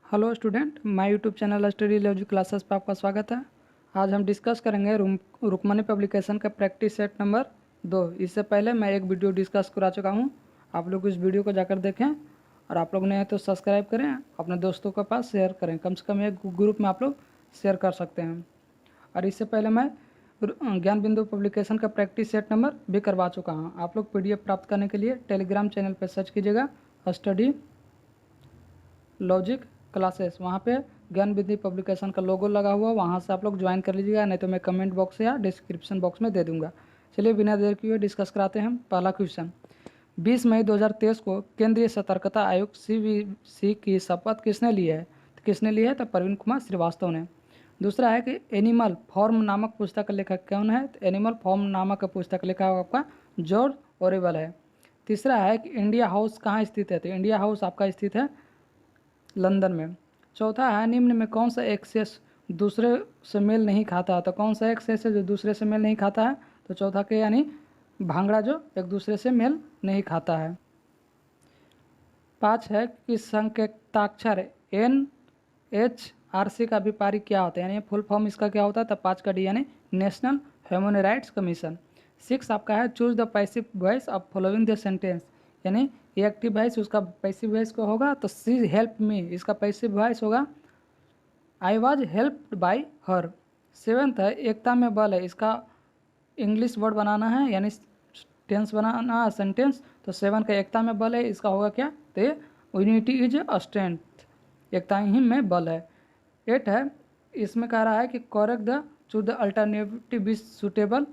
Hello student, my YouTube channel study logy classes पर आपका स्वागत है। आज हम डिस्कस करेंगे रुक्मणी पब्लिकेशन का प्रैक्टिस सेट नंबर 2। इससे पहले मैं एक वीडियो डिस्कस करा चुका हूं। आप लोग इस वीडियो को जाकर देखें और आप लोग नए हैं तो सब्सक्राइब करें, अपने दोस्तों के पास शेयर करें। कम से कम एक ग्रुप में आप लोग शेयर कर सकते हैं। और इससे पहले मैं ज्ञान बिंदु पब्लिकेशन का प्रैक्टिस सेट नंबर भी करवा चुका हूँ। आप लोग PDF प्राप्त करने के लिए टेलीग्राम चैनल पर सर्च कीजिएगा स्टडी लॉजिक क्लासेस। वहाँ पे ज्ञान विधि पब्लिकेशन का लोगो लगा हुआ, वहाँ से आप लोग ज्वाइन कर लीजिएगा, नहीं तो मैं कमेंट बॉक्स या डिस्क्रिप्शन बॉक्स में दे दूंगा। चलिए बिना देर किए डिस्कस कराते हैं। पहला क्वेश्चन, 20 मई 2023 को केंद्रीय सतर्कता आयोग CVC की शपथ किसने ली है? तो किसने ली है? तो प्रवीण कुमार श्रीवास्तव ने। दूसरा है कि एनिमल फॉर्म नामक पुस्तक का लेखक कौन है? तो एनिमल फॉर्म नामक पुस्तक का लेखक आपका जॉर्ज ओरेवल है। तीसरा है कि इंडिया हाउस कहाँ स्थित है? तो इंडिया हाउस आपका स्थित है लंदन में। चौथा है, निम्न में कौन सा एक्सेस दूसरे से मेल नहीं खाता? तो कौन सा एक्सेस है जो दूसरे से मेल नहीं खाता है? तो चौथा के यानी भांगड़ा जो एक दूसरे से मेल नहीं खाता है। 5 है कि संकेताक्षर NHRC का विपारी क्या होता है, यानी फुल फॉर्म इसका क्या होता है? तो 5 का D यानी नेशनल ह्यूमन राइट्स कमीशन। 6 आपका है, choose the passive voice of following the sentence, यानी ये एक्टिव वॉइस उसका पैसिव वॉइस को होगा तो सी हेल्प मी, इसका पैसिव वॉइस होगा I was helped by her. 7th है, एकता में बल है, इसका इंग्लिश वर्ड बनाना है यानी टेंस बनाना है सेंटेंस। तो 7 का एकता में बल है, इसका होगा क्या? तो यूनिटी इज अ स्ट्रेंथ, एकता ही में बल है। 8 है, इसमें कह रहा है कि correct the choose the alternative be suitable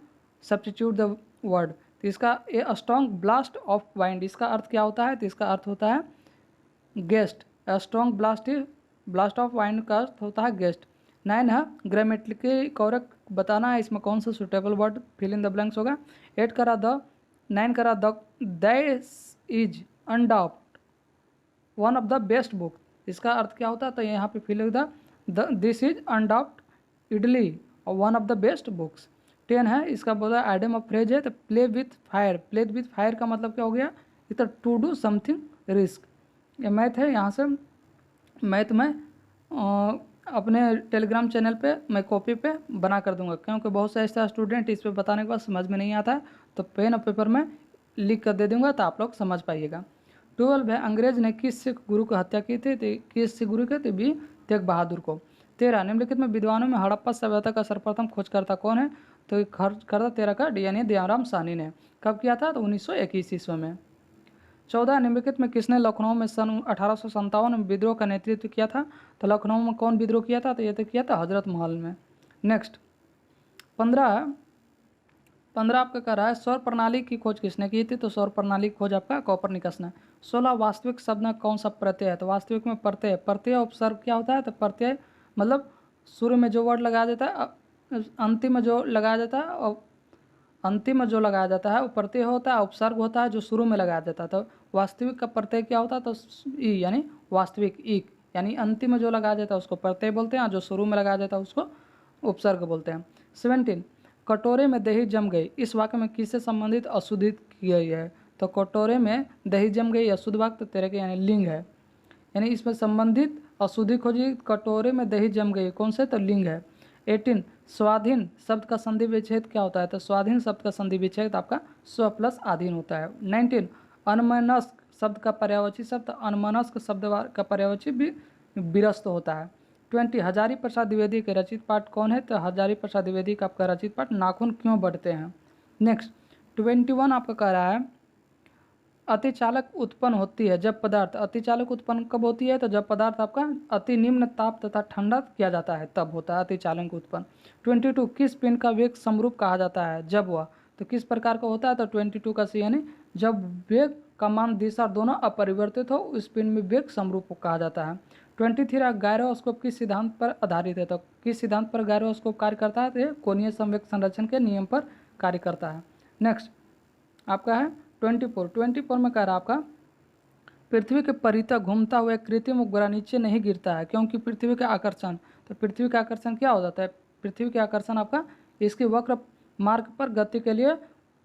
substitute the word. तो इसका a strong blast of wind, इसका अर्थ क्या होता है? तो इसका अर्थ होता है guest. Strong blast of wind का अर्थ होता है गेस्ट। 9 है, ग्रामेटिकली करेक्ट बताना है, इसमें कौन सा suitable word fill in the blanks होगा। 8 करा द 9 करा द this is undoubtedly one of the best book, इसका अर्थ क्या होता है? तो यहाँ पे fill the this is undoubtedly और one of the best books. 10 है, इसका बोला आइडम ऑफ फ्रेज है, तो play with fire. Play with fire का मतलब क्या हो गया? इधर टू डू समथिंग रिस्क। ये मैथ है, यहाँ से मैथ में अपने टेलीग्राम चैनल पे मैं कॉपी पे बना कर दूंगा, क्योंकि बहुत से ऐसा स्टूडेंट इस पे बताने के बाद समझ में नहीं आता है, तो पेन और पेपर में लिख कर दे दूंगा तो आप लोग समझ पाइएगा। 12 है, अंग्रेज ने किस सिख गुरु की हत्या की थी? तो किस सिख गुरु के? तो भी तेग बहादुर को। 13, निम्नलिखित में विद्वानों में हड़प्पा सभ्यता का सर्वप्रथम खोजकर्ता कौन है? तो खोजकर्ता 13 का D यानी दयाराम साहनी ने। कब किया था? तो 1921 ईस्वी में। 14, निम्नलिखित में किसने लखनऊ में सन 1857 में विद्रोह का नेतृत्व किया था? तो लखनऊ में कौन विद्रोह किया था? तो ये तो किया था हजरत महल में। नेक्स्ट 15 आपका कह रहा है सौर प्रणाली की खोज किसने की थी? तो सौर प्रणाली की खोज आपका कोपरनिकस ने। 16, वास्तविक शब्द में कौन सा प्रत्यय है? तो वास्तविक में प्रत्यय। प्रत्यय उपसर्ग क्या होता है? तो प्रत्यय मतलब शुरू में जो वर्ड लगाया जाता है, अंतिम में जो लगाया जाता है, और अंतिम में जो लगाया जाता है वो प्रत्यय होता है, उपसर्ग होता है जो शुरू में लगाया जाता है। तो वास्तविक का प्रत्यय क्या होता है? तो ई यानी वास्तविक, एक यानी अंतिम में जो लगाया जाता है उसको प्रत्यय बोलते हैं, जो शुरू में लगाया जाता है उसको उपसर्ग बोलते हैं। 17, कटोरे में दही जम गई, इस वाक्य में किससे संबंधित अशुद्धित की गई है? तो कटोरे में दही जम गई अशुद्ध वाक्य तो तेरे के यानी लिंग है, यानी इसमें संबंधित अशुद्धि खोजी। कटोरे में दही जम गई कौन से? तो लिंग है। 18, स्वाधीन शब्द का संधि विच्छेद क्या होता है? तो स्वाधीन शब्द का संधि विच्छेद आपका स्व प्लस अधीन होता है। 19, अनमनस्क शब्द का पर्यायवाची शब्द, अनमनस्क शब्द का पर्यायवाची भी विरस्त होता है। 20, हजारी प्रसाद द्विवेदी के रचित पाठ कौन है? तो हजारी प्रसाद द्विवेदी का आपका रचित पाठ नाखून क्यों बढ़ते हैं। नेक्स्ट 21 आपका कह रहा है अतिचालक उत्पन्न होती है जब पदार्थ, अतिचालक उत्पन्न कब होती है? तो जब पदार्थ आपका अति निम्न ताप तथा ठंडा किया जाता है तब होता है अतिचालक उत्पन्न। 22, किस पिंड का वेग समरूप कहा जाता है जब वह? तो किस प्रकार का होता है? तो 22 का सी यानी जब वेग का मान दिशा दोनों अपरिवर्तित हो उस पिंड में वेग समरूप कहा जाता है। 23, गायरोस्कोप किस सिद्धांत पर आधारित है? तो किस सिद्धांत पर गायरोस्कोप कार्य करता है? तो कोणीय संवेग संरक्षण के नियम पर कार्य करता है। नेक्स्ट आपका है 24 में कह रहा है आपका पृथ्वी के परितः घूमता हुआ कृत्रिम उपग्रह नीचे नहीं गिरता है क्योंकि पृथ्वी का आकर्षण। तो पृथ्वी का आकर्षण क्या हो जाता है? पृथ्वी के आकर्षण आपका इसके वक्र मार्ग पर गति के लिए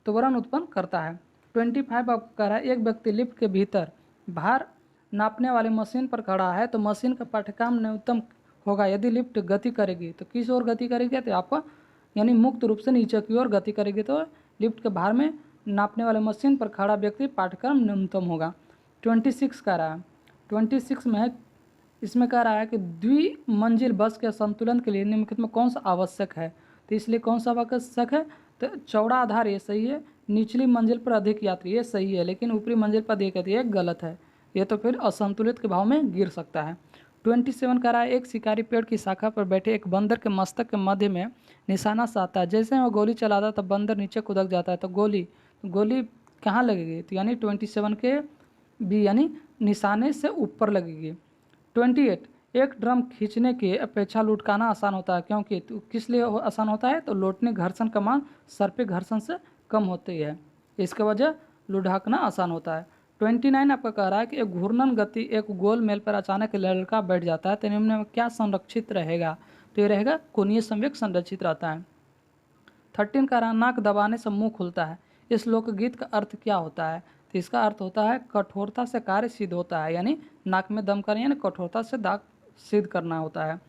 त्वरण उत्पन्न करता है। 25 आपको कह रहा है एक व्यक्ति लिफ्ट के भीतर भार नापने वाली मशीन पर खड़ा है तो मशीन का पाठ्यक्रम न्यूनतम होगा यदि लिफ्ट गति करेगी तो किस ओर गति करेगी, तो आपको यानी मुक्त रूप से नीचे की ओर गति करेगी तो लिफ्ट के भार में नापने वाले मशीन पर खड़ा व्यक्ति पाठ्यक्रम न्यूनतम होगा। 26 कह रहा है, 26 में इसमें कह रहा है कि द्विमंजिल बस के संतुलन के लिए निम्नलिखित में कौन सा आवश्यक है, तो इसलिए कौन सा आवश्यक है, तो चौड़ा आधार ये सही है, निचली मंजिल पर अधिक यात्री ये सही है, लेकिन ऊपरी मंजिल पर अधिक यात्री ये गलत है, ये तो फिर असंतुलित के भाव में गिर सकता है। 27 कह रहा है एक शिकारी पेड़ की शाखा पर बैठे एक बंदर के मस्तक के मध्य में निशाना साधता है, जैसे वो गोली चलाता तब बंदर नीचे कूदक जाता है, तो गोली कहाँ लगेगी, तो यानी 27 के बी यानी निशाने से ऊपर लगेगी। 28 एक ड्रम खींचने की अपेक्षा लुढ़काना आसान होता है, क्योंकि तो किस लिए आसान होता है, तो लौटने घर्षण का मान सर पे घर्षण से कम होती है, इसके वजह लुढ़कना आसान होता है। 29 आपका कह रहा है कि एक घूर्णन गति एक गोल मेल पर अचानक लड़का बैठ जाता है तो निम्न में क्या संरक्षित रहेगा, तो ये रहेगा कोणीय संवेग संरक्षित रहता है। 13 कह रहा है नाक दबाने से मुंह खुलता है, इस लोकगीत का अर्थ क्या होता है, तो इसका अर्थ होता है कठोरता से कार्य सिद्ध होता है, यानी नाक में दम करना यानी कठोरता से दाग सिद्ध करना होता है।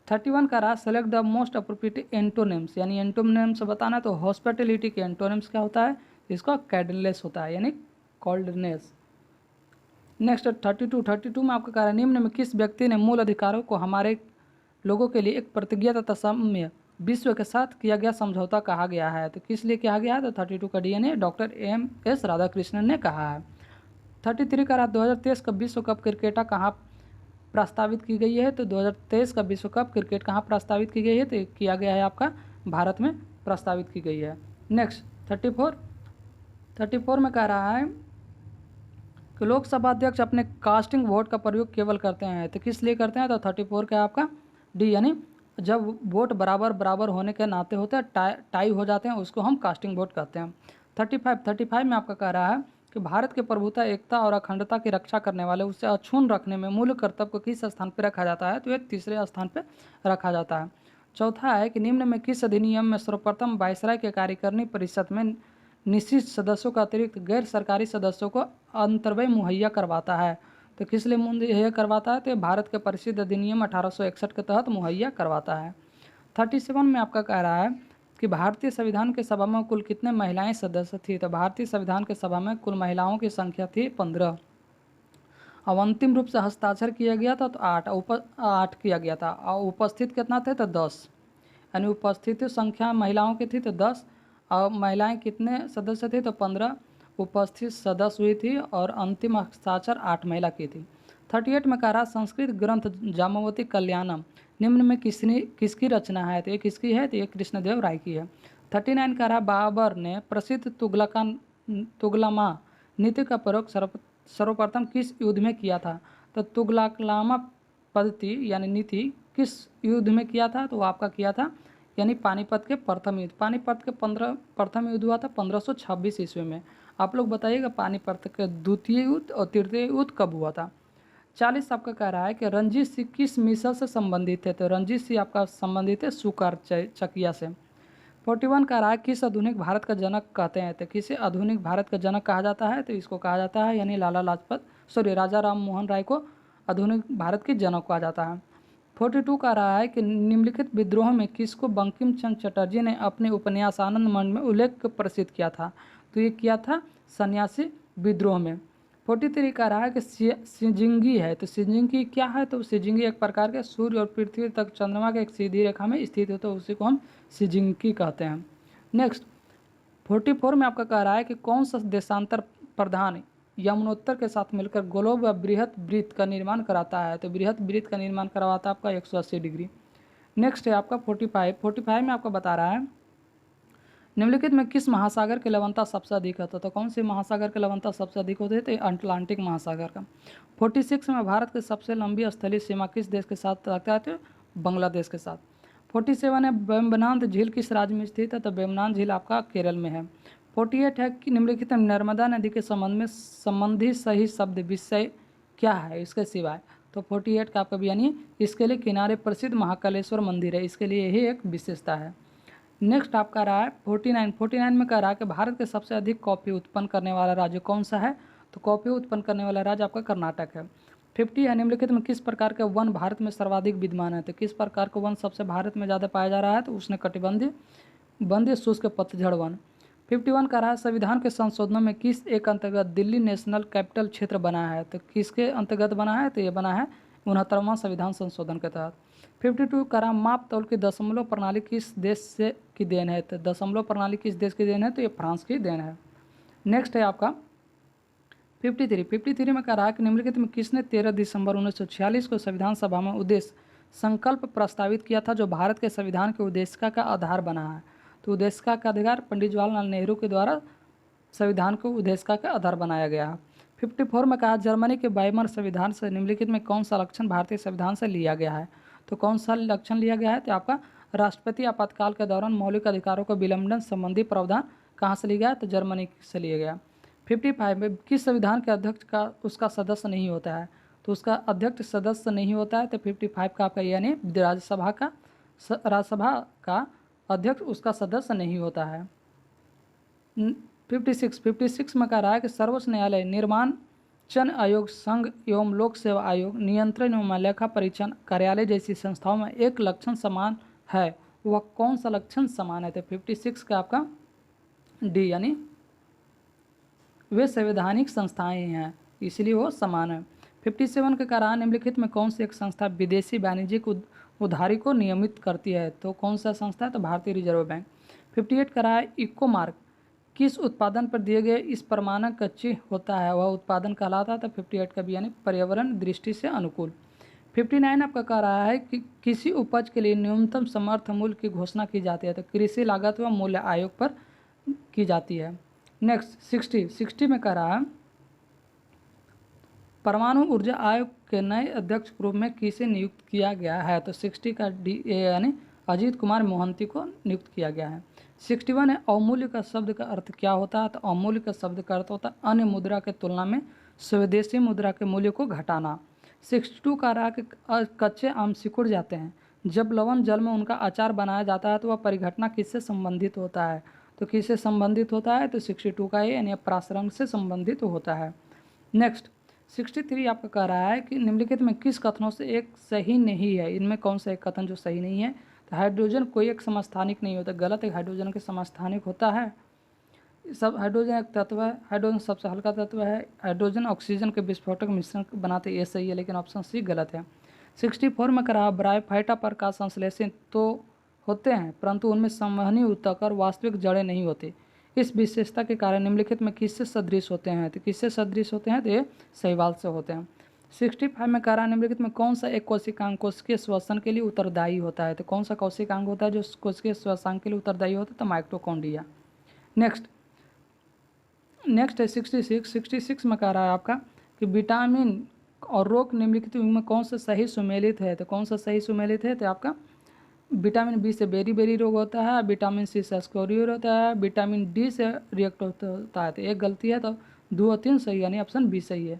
31 का रहा select the most appropriate antonyms, यानी एंटोनिम्स बताना है तो हॉस्पिटलिटी के एंटोनिम्स क्या होता है, इसका कैडलेस होता है यानी कॉल्डनेस। नेक्स्ट 32 में आपका कह रहा है निम्न में किस व्यक्ति ने मूल अधिकारों को हमारे लोगों के लिए एक प्रतिज्ञा तथा साम्य विश्व के साथ किया गया समझौता कहा गया है, तो किस लिए कहा गया है, तो 32 का DNA डॉक्टर M.S. राधाकृष्णन ने कहा है। 33 का 2023 का विश्व कप क्रिकेट कहाँ प्रस्तावित की गई है, तो 2023 का विश्व कप क्रिकेट कहाँ प्रस्तावित की गई है, तो किया गया है आपका भारत में प्रस्तावित की गई है। नेक्स्ट 34 में कह रहा है कि लोकसभा अध्यक्ष अपने कास्टिंग वोट का प्रयोग केवल करते हैं, तो किस लिए करते हैं, तो 34 का आपका डी यानी जब वोट बराबर होने के नाते होते हैं टाई हो जाते हैं उसको हम कास्टिंग वोट कहते हैं। 35 में आपका कह रहा है कि भारत के प्रभुता एकता और अखंडता की रक्षा करने वाले उसे अक्षुण्ण रखने में मूल कर्तव्य को किस स्थान पर रखा जाता है, तो ये तीसरे स्थान पर रखा जाता है। चौथा है कि निम्न में किस अधिनियम में सर्वप्रथम वायसराय के कार्यकारिणी परिषद में निश्चित सदस्यों का अतिरिक्त गैर सरकारी सदस्यों को अंतर्व्यय मुहैया करवाता है, तो किस लिए मुहैया करवाता है, तो भारत के प्रसिद्ध अधिनियम 1861 के तहत मुहैया करवाता है। 37 में आपका कह रहा है कि भारतीय संविधान के सभा में कुल कितने महिलाएं सदस्य थी, तो भारतीय संविधान के सभा में कुल महिलाओं की संख्या थी 15। अब अंतिम रूप से हस्ताक्षर किया गया था तो 8 किया गया था, और उपस्थित कितना थे, तो 10, यानी उपस्थित संख्या महिलाओं की थी तो 10 और महिलाएं कितने सदस्य थे, तो 15 उपस्थित सदस्य हुई थी और अंतिम हस्ताक्षर 8 महिला की थी। 38 में कह रहा संस्कृत ग्रंथ जामवती कल्याणम निम्न में किसकी रचना है, तो ये किसकी है, तो ये कृष्णदेव राय की है। 39 कह रहा बाबर ने प्रसिद्ध तुगलमा नीति का प्रयोग सर्वप्रथम किस युद्ध में किया था, तो तुगलकामा पद्धति यानी नीति किस युद्ध में किया था, तो वो आपका किया था यानी पानीपत के प्रथम युद्ध। पानीपत के प्रथम युद्ध हुआ था 1526 ईस्वी में। आप लोग बताइएगा पानीपत के द्वितीय युद्ध और तृतीय युद्ध कब हुआ था। 40 आपका कह रहा है कि रंजीत सिंह किस मिसल से संबंधित थे, तो रंजीत सिंह आपका संबंधित है सुकार चकिया से। 41 कह रहा है किस आधुनिक भारत का जनक कहते हैं, तो किसे आधुनिक भारत का जनक कहा जाता है, तो इसको कहा जाता है यानी राजा राम मोहन राय को आधुनिक भारत के जनक कहा जाता है। 42 कह रहा है कि निम्नलिखित विद्रोह में किसको बंकिम चंद्र चटर्जी ने अपने उपन्यास आनंद मंड में उल्लेख प्रसिद्ध किया था, तो ये किया था सन्यासी विद्रोह में। 43 कह रहा है कि सिजिंगी है, तो सिजिंगी क्या है, तो सिजिंगी एक प्रकार के सूर्य और पृथ्वी तक चंद्रमा के एक सीधी रेखा में स्थित है, तो उसी को हम सिजिंगी कहते हैं। नेक्स्ट 44 में आपका कह रहा है कि कौन सा देशांतर प्रधान यमुनोत्तर के साथ मिलकर गोलोब व बृहत वृत्त का निर्माण कराता है, तो बृहत वृत्त का निर्माण करवाता है आपका 180 डिग्री। नेक्स्ट है आपका 45 में आपको बता रहा है निम्नलिखित में किस महासागर की लवणता सबसे अधिक होता है, तो कौन से महासागर की लवणता सबसे अधिक होती है, तो अटलांटिक महासागर का। 46 में भारत की सबसे लंबी स्थलीय सीमा किस देश के साथ रखता है, तो बांग्लादेश के साथ। 47 है वेम्बनाड झील किस राज्य में स्थित है, तो वेम्बनाड झील आपका केरल में है। 48 है कि निम्नलिखित नर्मदा नदी के संबंध में संबंधी सही शब्द विषय क्या है इसके सिवाय, तो 48 का आपका भी यानी इसके लिए किनारे प्रसिद्ध महाकालेश्वर मंदिर है, इसके लिए यही एक विशेषता है। नेक्स्ट आपका रहा है 49 में कह रहा है कि भारत के सबसे अधिक कॉफ़ी उत्पन्न करने वाला राज्य कौन सा है, तो कॉफ़ी उत्पन्न करने वाला राज्य आपका कर्नाटक है। 50 है निम्नलिखित में किस प्रकार के वन भारत में सर्वाधिक विद्यमान है, तो किस प्रकार का वन सबसे भारत में ज़्यादा पाया जा रहा है, तो उसने कटिबंधीय बंदी शुष्क पतझड़ वन। 51 का रहा है संविधान के संशोधनों में किस एक अंतर्गत दिल्ली नेशनल कैपिटल क्षेत्र बना है, तो किसके अंतर्गत बना है, तो ये बना है 69वां संविधान संशोधन के तहत। 52 का रहा माप तौल की दशमलव प्रणाली किस देश से की देन है, तो दशमलव प्रणाली किस देश की देन है, तो ये फ्रांस की देन है। नेक्स्ट है आपका 53 में कह रहा है कि निम्नलिखित में किसने 13 दिसंबर 1946 को संविधान सभा में उद्देश्य संकल्प प्रस्तावित किया था जो भारत के संविधान के उद्देशिका का आधार बना है, तो उद्देशिका का अधिकार पंडित जवाहरलाल नेहरू के द्वारा संविधान को उद्देशिका का आधार बनाया गया है। 54 में कहा जर्मनी के वाइमर संविधान से निम्नलिखित में कौन सा लक्षण भारतीय संविधान से लिया गया है, तो कौन सा लक्षण लिया गया है, तो आपका राष्ट्रपति आपातकाल के दौरान मौलिक अधिकारों का विलंबन संबंधी प्रावधान कहाँ से लिया गया, तो जर्मनी से लिया गया। 55 में किस संविधान के अध्यक्ष का उसका सदस्य नहीं होता है, तो उसका अध्यक्ष सदस्य नहीं होता है, तो 55 का आपका यानी राज्यसभा का अध्यक्ष उसका सदस्य नहीं होता है। 56 में कह रहा है कि सर्वोच्च न्यायालय निर्माण चयन आयोग संघ एवं लोक सेवा आयोग नियंत्रण एवं लेखा परीक्षण कार्यालय जैसी संस्थाओं में एक लक्षण समान है, वह कौन सा लक्षण समान है, तो 56 का आपका डी यानी वे संवैधानिक संस्थाएं हैं इसलिए वो समान है। 57 के कारण निम्नलिखित में कौन सी एक संस्था विदेशी वाणिज्यिक उधारी को नियमित करती है, तो कौन सा संस्था है, तो भारतीय रिजर्व बैंक। 58 का रहा है इको मार्क किस उत्पादन पर दिए गए इस प्रमाणक कच्ची होता है, वह उत्पादन कहलाता है, तो 58 का भी यानी पर्यावरण दृष्टि से अनुकूल। 59 आपका कह रहा है कि किसी उपज के लिए न्यूनतम समर्थन मूल्य की घोषणा की जाती है, तो कृषि लागत व मूल्य आयोग पर की जाती है। नेक्स्ट 60 में कह रहा है परमाणु ऊर्जा आयोग के नए अध्यक्ष के रूप में किसे नियुक्त किया गया है, तो 60 का डी यानी अजीत कुमार मोहंती को नियुक्त किया गया है। 61 है अवमूल्य का शब्द का अर्थ क्या होता है, तो अवमूल्य का शब्द का अर्थ होता है अन्य मुद्रा के तुलना में स्वदेशी मुद्रा के मूल्य को घटाना। 62 का रहा कि कच्चे आम सिकुड़ जाते हैं, जब लवण जल में उनका अचार बनाया जाता है तो वह परिघटना किससे संबंधित होता है, तो किससे संबंधित होता है, तो 62 का ये यानी परासरंग से संबंधित होता है। नेक्स्ट 63 आपका कह रहा है कि निम्नलिखित में किस कथनों से एक सही नहीं है, इनमें कौन सा एक कथन जो सही नहीं है, तो हाइड्रोजन कोई एक समस्थानिक नहीं होता, गलत है, हाइड्रोजन के समस्थानिक होता है। सब हाइड्रोजन एक तत्व है, हाइड्रोजन सबसे हल्का तत्व है, हाइड्रोजन ऑक्सीजन के विस्फोटक मिश्रण बनाते ये सही है, लेकिन ऑप्शन सी गलत है। 64 में कह रहा ब्रायोफाइटा प्रकाश संश्लेषित तो होते हैं परंतु उनमें संवहनी ऊतक और वास्तविक जड़ें नहीं होती, इस विशेषता के कारण निम्नलिखित में किससे सदृश होते हैं, तो किससे सदृश होते हैं, तो ये शैवाल से होते हैं। 65 में कह रहा निम्नलिखित में कौन सा एक कोशिकांग कोशिकीय श्वसन के लिए उत्तरदायी होता है, तो कौन सा कोशिकांग होता है जो कोशिकीय श्वसन के लिए उत्तरदायी होता है, तो माइटोकॉन्ड्रिया। नेक्स्ट है 66 में कह रहा है आपका कि विटामिन और रोग निम्नलिखित में कौन सा सही सुमेलित है, तो कौन सा सही सुमेलित है, तो आपका विटामिन बी से बेरी रोग होता है, विटामिन सी से स्कोरियर होता है, विटामिन डी से रिएक्ट होता है, तो एक गलती है, तो 2 और 3 सही यानी ऑप्शन बी सही है।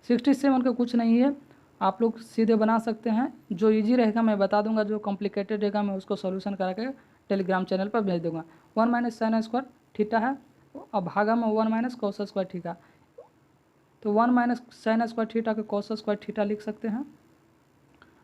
67 का कुछ नहीं है, आप लोग सीधे बना सकते हैं, जो इजी रहेगा मैं बता दूंगा, जो कॉम्प्लिकेटेड रहेगा मैं उसको सॉल्यूशन करा के टेलीग्राम चैनल पर भेज दूंगा। 1 - sin स्क्वायर थीटा है, अब भागा में 1 - cos स्क्वायर थीटा, तो 1 - sin स्क्वायर थीटा के cos स्क्वायर थीटा लिख सकते हैं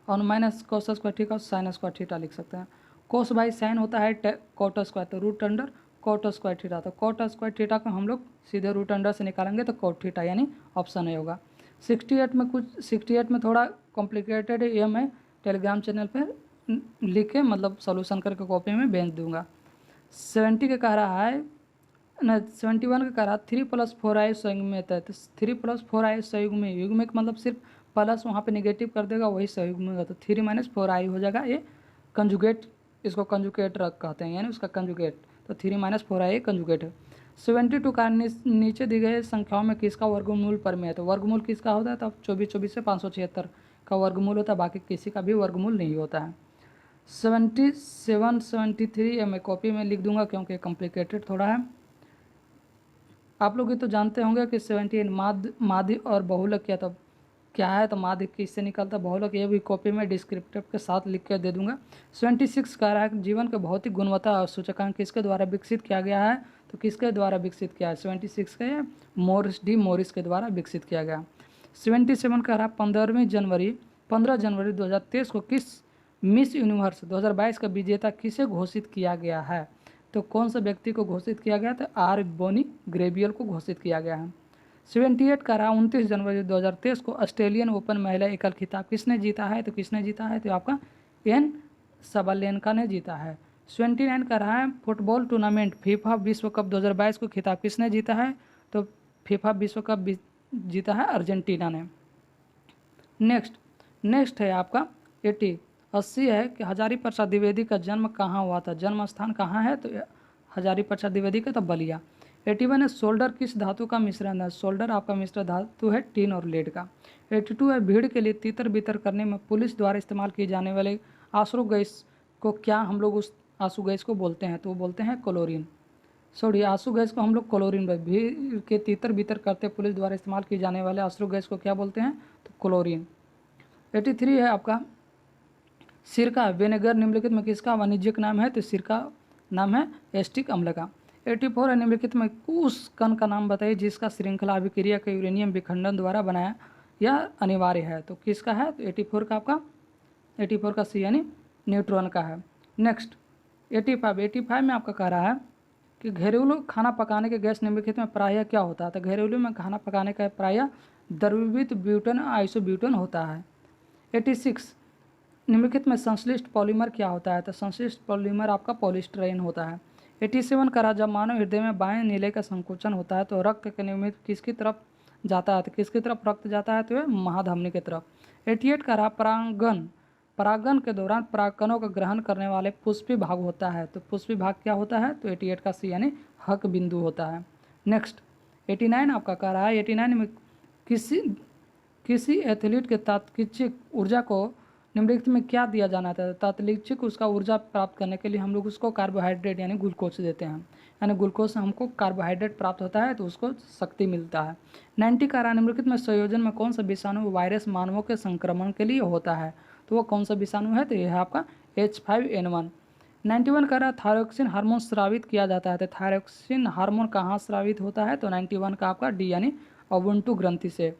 और माइनस cos स्क्वायर थीटा और sin स्क्वायर थीटा लिख सकते हैं। cos बाई sin होता है cot स्क्वायर, तो root under cot square theta, तो cot स्क्वायर थीटा को हम लोग सीधे रूट अंडर से निकालेंगे तो cot थीटा यानी ऑप्शन ए होगा। 68 में थोड़ा कॉम्प्लिकेटेड है, ये मैं टेलीग्राम चैनल पर लिख के मतलब सॉल्यूशन करके कॉपी में भेज दूंगा। 70 का कह रहा है न 71 का कह रहा है 3+4i संयुग्मित है, तो 3+4i संयुग्मित, युग्मित मतलब सिर्फ प्लस वहाँ पे नेगेटिव कर देगा वही संयुग्मित होगा, तो 3 - 4i हो जाएगा, ये कंजुगेट, इसको कंजुगेट रख कहते हैं यानी उसका कंजुगेट, तो 3 - 4i कंजुगेट है। 72 का नीचे दी गए संख्याओं में किसका वर्गमूल परमेय है, तो वर्गमूल किसका होता है, तो 24 से 576 का वर्गमूल होता है, बाकी किसी का भी वर्गमूल नहीं होता है। 77 73 मैं कॉपी में लिख दूंगा क्योंकि कॉम्प्लिकेटेड थोड़ा है। आप लोग ये तो जानते होंगे कि 78 माध्य और बहुलक क्या है, तो माध्य किससे निकलता है, बहुलक, ये भी कॉपी में डिस्क्रिप्टिव के साथ लिख कर दे दूंगा। 76 कह रहा है जीवन के भौतिक गुणवत्ता और सूचकांक किसके द्वारा विकसित किया गया है, तो किसके द्वारा विकसित किया है, 76 का ये मॉरिस के द्वारा विकसित किया गया। 77 कह रहा है 15 जनवरी 2023 को किस मिस यूनिवर्स 2022 का विजेता किसे घोषित किया गया है? तो कौन सा व्यक्ति को घोषित किया गया? तो आर बोनी ग्रेबियल को घोषित किया गया है। 78 का रहा 29 जनवरी 2023 को ऑस्ट्रेलियन ओपन महिला एकल खिताब किसने जीता है? तो किसने जीता है? तो आपका एन सबालेंका ने जीता है। 29 का रहा है फुटबॉल टूर्नामेंट फीफा विश्व कप 2022 को खिताब किसने जीता है? तो फीफा विश्व कप जीता है अर्जेंटीना ने। नेक्स्ट है आपका 80 है कि हजारी प्रसाद द्विवेदी का जन्म कहाँ हुआ था? जन्म स्थान कहाँ है? तो हजारी प्रसाद द्विवेदी का तो बलिया। 81 है सोल्डर किस धातु का मिश्रण है? सोल्डर आपका मिश्र धातु है टीन और लेड का। 82 है भीड़ के लिए तितर बितर करने में पुलिस द्वारा इस्तेमाल किए जाने वाले आंसू गैस को क्या हम लोग उस आंसू गैस को बोलते हैं? तो वो बोलते हैं क्लोरीन। सॉरी, आंसू गैस को हम लोग क्लोरीन, भीड़ के तितर बितर करते पुलिस द्वारा इस्तेमाल किए जाने वाले आंसू गैस को क्या बोलते हैं? तो क्लोरीन। 83 है आपका सिरका विनेगर निम्नलिखित में किसका वाणिज्यिक नाम है? तो सिरका नाम है एस्टिक अम्ल का। 84 है निम्नलिखित में उस कण का नाम बताइए जिसका श्रृंखला अभिक्रिया के यूरेनियम विखंडन द्वारा बनाया यह अनिवार्य है। तो किसका है? तो 84 का आपका 84 का सी यानी न्यूट्रॉन का है। नेक्स्ट 85 में आपका कह रहा है कि घरेलू खाना पकाने के गैस निम्नलिखित में प्रायः क्या होता है? तो घरेलू में खाना पकाने का प्रायः द्रवीभूत ब्यूटेन आइसोब्यूटेन होता है। 86 निम्नलिखित में संश्लिष्ट पॉलीमर क्या होता है? तो संश्लिष्ट पॉलीमर आपका पॉलीस्टाइरीन होता है। 87 का जब मानव हृदय में बाएं नीले का संकोचन होता है तो रक्त के नियमित किसकी तरफ जाता है? तो किसकी तरफ रक्त जाता है? तो यह महाधमनी की तरफ। 88 का परागन के दौरान परागकणों का ग्रहण करने वाले पुष्पी भाग होता है। तो पुष्पी भाग क्या होता है? तो 88 का सी यानी हक बिंदु होता है। नेक्स्ट 89 आपका कह रहा है 89 में किसी एथलीट के तात्कालिक ऊर्जा को निम्नलिखित में क्या दिया जाना था? तात्कालिक उसका ऊर्जा प्राप्त करने के लिए हम लोग उसको कार्बोहाइड्रेट यानी ग्लूकोज देते हैं, यानी ग्लूकोज से हमको कार्बोहाइड्रेट प्राप्त होता है तो उसको शक्ति मिलता है। 90 का निम्नलिखित में संयोजन में कौन सा विषाणु वायरस मानवों के संक्रमण के लिए होता है? तो वो कौन सा विषाणु है? तो यह है आपका H5N1। 91 का थायरोक्सिन हार्मोन स्रावित किया जाता है। तो थायरोक्सिन हार्मोन कहाँ स्रावित होता है? तो 91 का आपका डी यानी अवुंटू ग्रंथि से।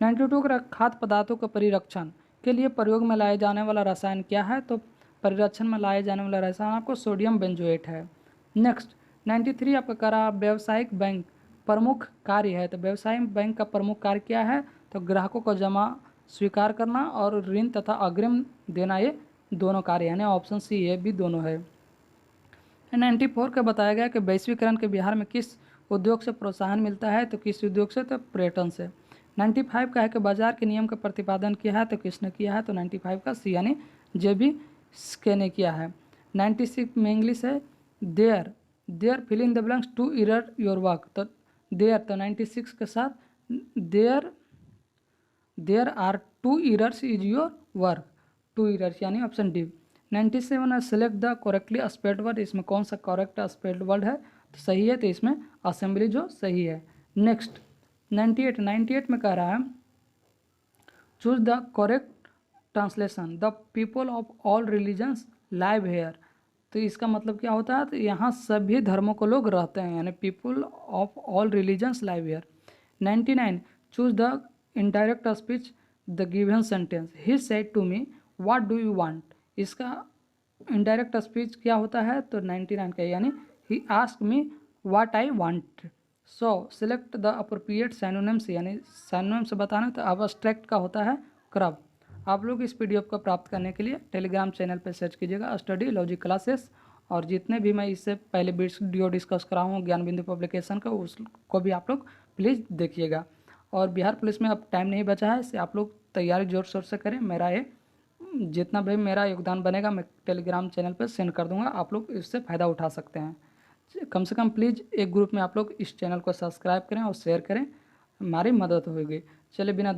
92 का खाद्य पदार्थों के परिरक्षण के लिए प्रयोग में लाए जाने वाला रसायन क्या है? तो परिरक्षण में लाए जाने वाला रसायन आपको सोडियम बेंजोएट है। नेक्स्ट 93 आपका करा व्यावसायिक बैंक प्रमुख कार्य है। तो व्यावसायिक बैंक का प्रमुख कार्य क्या है? तो ग्राहकों को जमा स्वीकार करना और ऋण तथा अग्रिम देना, ये दोनों कार्य यानी ऑप्शन सी ये भी दोनों है। 94 का बताया गया कि वैश्वीकरण के बिहार में किस उद्योग से प्रोत्साहन मिलता है? तो किस उद्योग से? तो पर्यटन से। 95 का है कि बाजार के नियम का प्रतिपादन किया है। तो किसने किया है? तो 95 का सी यानी JB ने किया है। 96 में इंग्लिश है there fill in the blanks two error your work. तो देयर, तो 96 के साथ there are 2 errors is your work, 2 errors यानी ऑप्शन डी। 97 है select the correctly spelled word. इसमें कौन सा करेक्ट स्पेल्ड वर्ड है? तो सही है, तो इसमें असेंबली जो सही है। नेक्स्ट 98 में कह रहा है choose the correct translation the people of all religions live here. तो इसका मतलब क्या होता है? तो यहाँ सभी धर्मों को लोग रहते हैं, यानी people of all religions live here. 99 choose the indirect speech the given sentence he said to me what do you want. इसका इनडायरेक्ट स्पीच क्या होता है? तो 99 का यानी he ask me what I want. So select the appropriate synonyms, यानी synonyms बताना। तो अब्स्ट्रैक्ट का होता है क्रब। आप लोग इस PDF को प्राप्त करने के लिए टेलीग्राम चैनल पर सर्च कीजिएगा स्टडी लॉजिक क्लासेस, और जितने भी मैं इससे पहले वीडियो डिस्कस करा हूँ ज्ञान बिंदु पब्लिकेशन का, उसको भी आप लोग प्लीज़ देखिएगा। और बिहार पुलिस में अब टाइम नहीं बचा है, इससे आप लोग तैयारी जोर शोर से करें। मेरा ये जितना भी मेरा योगदान बनेगा मैं टेलीग्राम चैनल पर सेंड कर दूंगा, आप लोग इससे फ़ायदा उठा सकते हैं। कम से कम प्लीज़ एक ग्रुप में आप लोग इस चैनल को सब्सक्राइब करें और शेयर करें, हमारी मदद होगी। चलिए बिना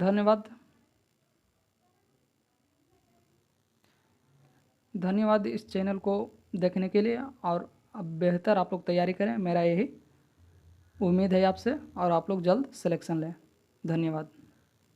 धन्यवाद इस चैनल को देखने के लिए, और अब बेहतर आप लोग तैयारी करें, मेरा यही उम्मीद है आपसे, और आप लोग जल्द सिलेक्शन लें। धन्यवाद।